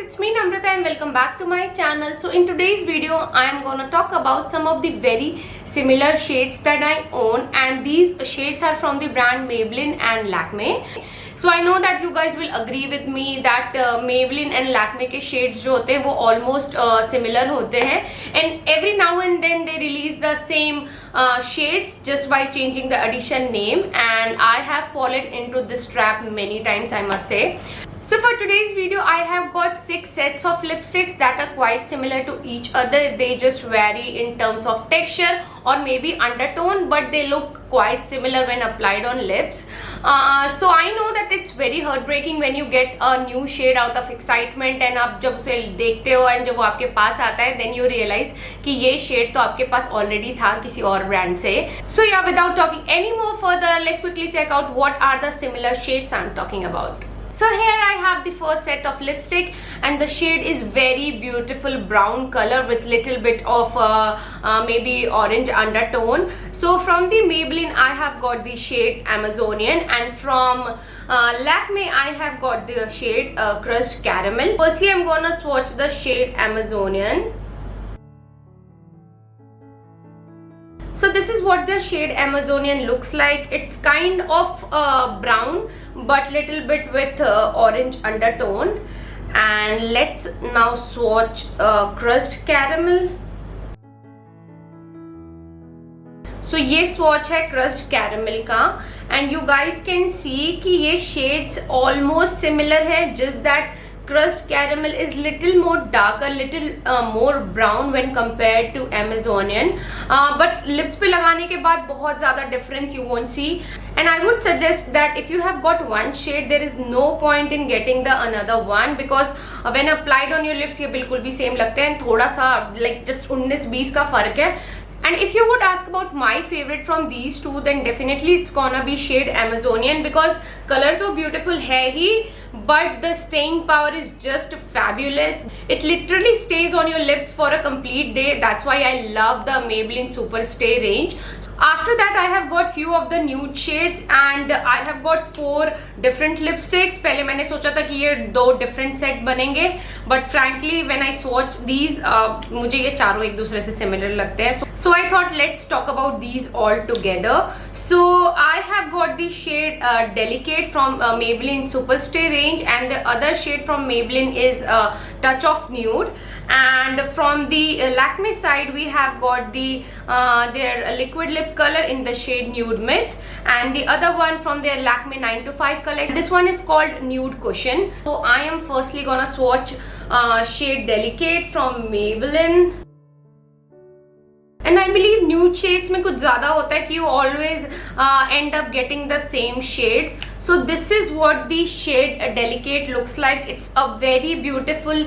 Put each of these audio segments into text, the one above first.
it's me Namrata and welcome back to my channel. So in today's video I am gonna talk about some of the very similar shades that I own, and these shades are from the brand Maybelline and Lakme. So I know that you guys will agree with me that Maybelline and Lakme के shades जो होते हैं वो almost similar होते हैं, and every now and then they release the same shades just by changing the addition name, and I have fallen into this trap many times, I must say. So for today's video I have got 6 sets of lipsticks that are quite similar to each other. They just vary in terms of texture or maybe undertone, but they look quite similar when applied on lips. So I know that it's very heartbreaking when you get a new shade out of excitement, and आप जब उसे देखते हो and जब वो आपके पास आता है then you realize कि ये shade तो आपके पास already था किसी और brand से. So yeah, without talking any more further, let's quickly check out what are the similar shades I'm talking about. So here I have the first set of lipstick, and the shade is very beautiful brown color with little bit of maybe orange undertone. So from the Maybelline I have got the shade Amazonian, and from Lakme I have got the shade Crushed Caramel. Firstly I'm gonna swatch the shade Amazonian. So this is what the shade Amazonian looks like. It's kind of brown but little bit with orange undertone. And let's now swatch Crushed Caramel. So ये swatch है Crushed Caramel का, and you guys can see कि ये shades almost similar है, just that Crushed Caramel is little more darker, little more brown when compared to Amazonian. But lips पे लगाने के बाद बहुत ज़्यादा difference you won't see. And I would suggest that if you have got one shade, there is no point in getting the another one, because when applied on your lips ये बिल्कुल भी same लगते हैं, थोड़ा सा like just 19-20 का फर्क है. And if you would ask about my favorite from these two, then definitely it's gonna be shade Amazonian, because color तो beautiful है ही, but the staying power is just fabulous. It literally stays on your lips for a complete day. That's why I love the Maybelline Super Stay range. After that I have got few of the nude shades, and I have got 4 different lipsticks. पहले मैंने सोचा था कि ये 2 different set बनेंगे, but frankly when I swatch these मुझे ये चारों एक दूसरे से similar लगते हैं. So I thought let's talk about these all together. So I have got the shade Delicate from Maybelline Super Stay range, and the other shade from Maybelline is Touch of Nude. And from the Lakme side we have got the their liquid lip color in the shade Nude Myth, and the other one from their Lakme 9 to 5 collection. This one is called Nude Cushion. So I am firstly gonna swatch shade Delicate from Maybelline. And I believe nude shades में कुछ ज़्यादा होता है कि you always end up getting the same shade. So this is what the shade Delicate looks like. It's a very beautiful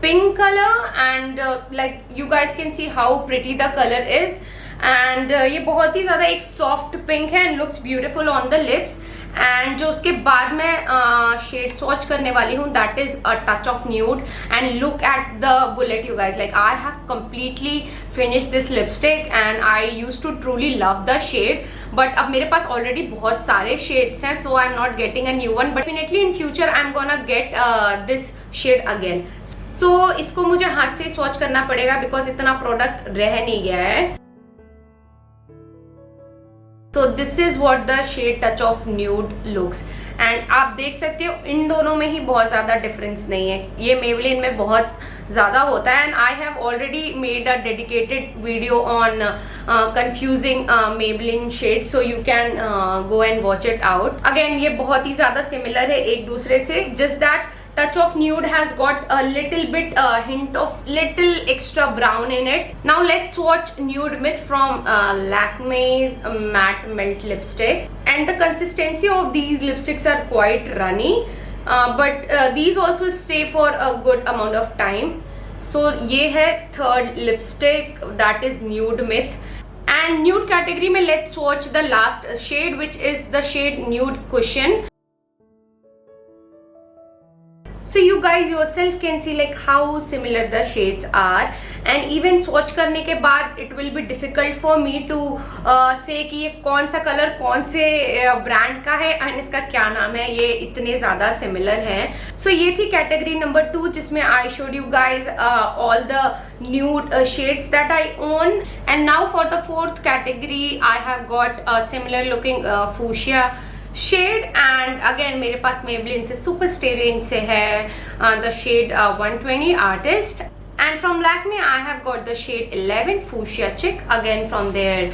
pink color, and like you guys can see how pretty the color is. And ये बहुत ही ज़्यादा एक soft pink है and looks beautiful on the lips. And जो उसके बाद मैं shade swatch करने वाली हूँ, that is a Touch of Nude. And look at the bullet, you guys. Like I have completely finished this lipstick, and I used to truly love the shade. But अब मेरे पास already बहुत सारे shades हैं, so I'm not getting a new one. But definitely in future I'm gonna get this shade again. So इसको मुझे हाथ से swatch करना पड़ेगा because इतना product रह नहीं गया है. So this is what the shade Touch of Nude looks, and आप देख सकते हो इन दोनों में ही बहुत ज़्यादा difference नहीं है. ये Maybelline में बहुत ज़्यादा होता है, and I have already made a dedicated video on confusing Maybelline shades, so you can go and watch it out. Again ये बहुत ही ज़्यादा similar है एक दूसरे से, just that Touch of Nude has got a little bit hint of little extra brown in it. Now let's swatch Nude Myth from Lakme's matte melt lipstick. And the consistency of these lipsticks are quite runny, but these also stay for a good amount of time. So ये है third lipstick, that is Nude Myth. And nude category में let's swatch the last shade, which is the shade Nude Cushion. So you guys yourself can see like how similar the shades are, and even swatch करने के बाद it will be difficult for me to say कि ये कौन सा colour कौन से brand का है एंड इसका क्या नाम है, ये इतने ज़्यादा सिमिलर हैं. So ये थी कैटेगरी नंबर 2 जिसमें I showed you guys all the nude shades that I own. And now for the fourth category I have got a similar looking fuchsia shade. And again मेरे पास Maybelline से super stay range से है the shade 120 artist. And from Lakme, I have got the shade 11 Fuchsia Chick, again from their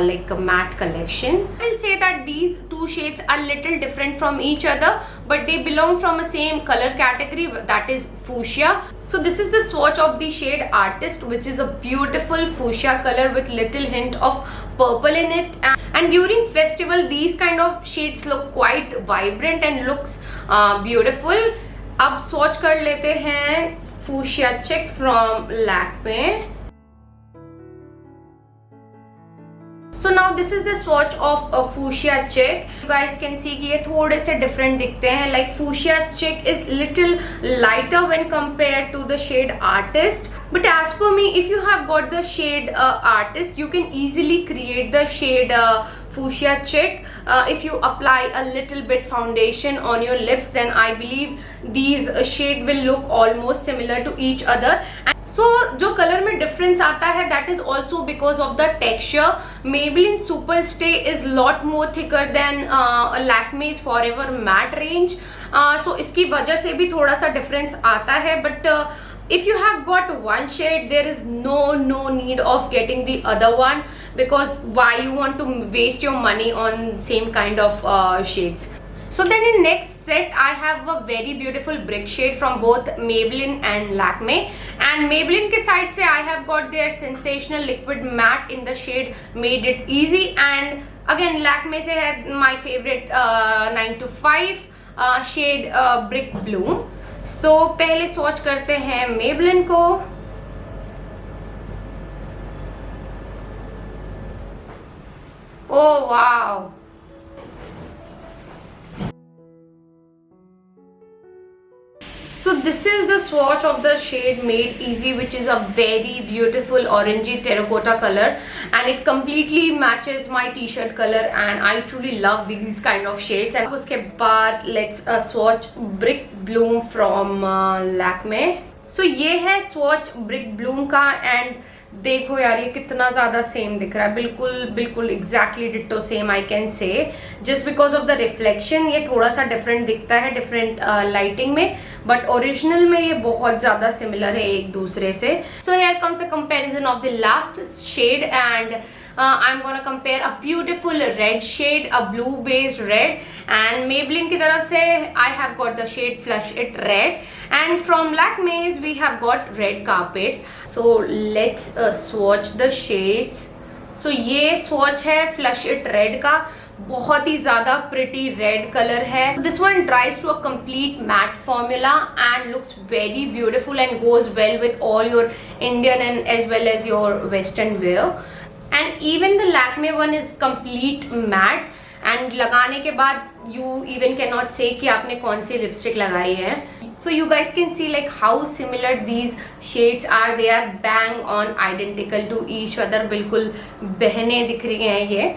like matte collection. I will say that these two shades are little different from each other, but they belong from the same color category, that is fuchsia. So this is the swatch of the shade Artist, which is a beautiful fuchsia color with little hint of purple in it. And during festival, these kind of shades look quite vibrant and looks beautiful. अब swatch कर लेते हैं Fuchsia Chick from Lakme. So now this is the swatch of a Fuchsia Chick. You guys can see कि ये थोड़े से different दिखते हैं. Like Fuchsia Chick is little lighter when compared to the shade Artist. But as for me, if you have got the shade Artist, you can easily create the shade Fuchsia Chick. If you apply a little bit foundation on your lips, then I believe these shade will look almost similar to each other. So जो colour में difference आता है that is also because of the texture. Maybelline Super Stay is lot more thicker than Lakme's Forever Matte range. So इसकी वजह से भी थोड़ा सा डिफरेंस आता है. But if you have got one shade, there is no need of getting the other one, because why you want to waste your money on same kind of shades. So then in next set I have a very beautiful brick shade from both Maybelline and Lakme. And Maybelline के side से I have got their sensational liquid matte in the shade Made It Easy. And again Lakme से है my favorite 9 to 5 shade Brick Bloom. So पहले swatch करते हैं Maybelline को. Oh wow! So this is the swatch of the shade Made Easy, which is a very beautiful orangey terracotta color, and it completely matches my t-shirt color, and I truly love these kind of shades. And उसके बाद let's swatch Brick Bloom from Lakme. So ये है swatch Brick Bloom का, and देखो यार ये कितना ज़्यादा सेम दिख रहा है, बिल्कुल exactly ditto same I can say. Just because of the reflection ये थोड़ा सा डिफरेंट दिखता है डिफरेंट लाइटिंग में, बट ओरिजिनल में ये बहुत ज़्यादा सिमिलर है एक दूसरे से. So here comes the comparison of the last shade, and I'm gonna compare a beautiful red shade, a blue based red, and Maybelline की तरफ से I have got the shade Flush It Red, and from Lakme's we have got Red Carpet. So let's swatch the shades. So ये swatch है Flush It Red का, बहुत ही ज़्यादा pretty red color है. This one dries to a complete matte formula and looks very beautiful and goes well with all your Indian and as well as your Western wear. And even the Lakme one is complete matte, and लगाने के बाद you even cannot say कि आपने कौन सी lipstick लगाई है. So you guys can see like how similar these shades are. They are bang on identical to each other. बिल्कुल बहने दिख रही हैं ये.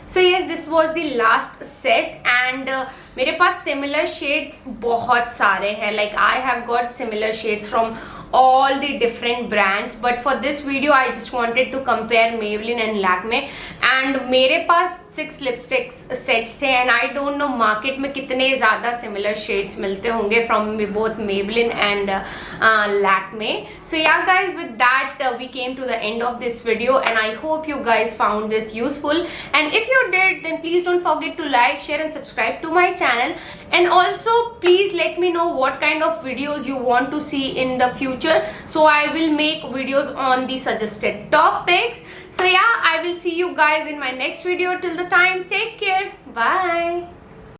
So yes, this was the last set, and मेरे पास similar shades बहुत सारे हैं. Like I have got similar shades from all the different brands, but for this video I just wanted to compare Maybelline and Lakme. And मेरे पास 6 lipstick sets थे, and I don't know market में कितने ज़्यादा similar shades मिलते होंगे from both Maybelline and Lakme. So yeah guys, with that we came to the end of this video, and I hope you guys found this useful. And if you did, then please don't forget to like, share and subscribe to my channel. And also please let me know what kind of videos you want to see in the future, so I will make videos on the suggested topics. So yeah, I will see you guys in my next video. Till the time, take care. Bye.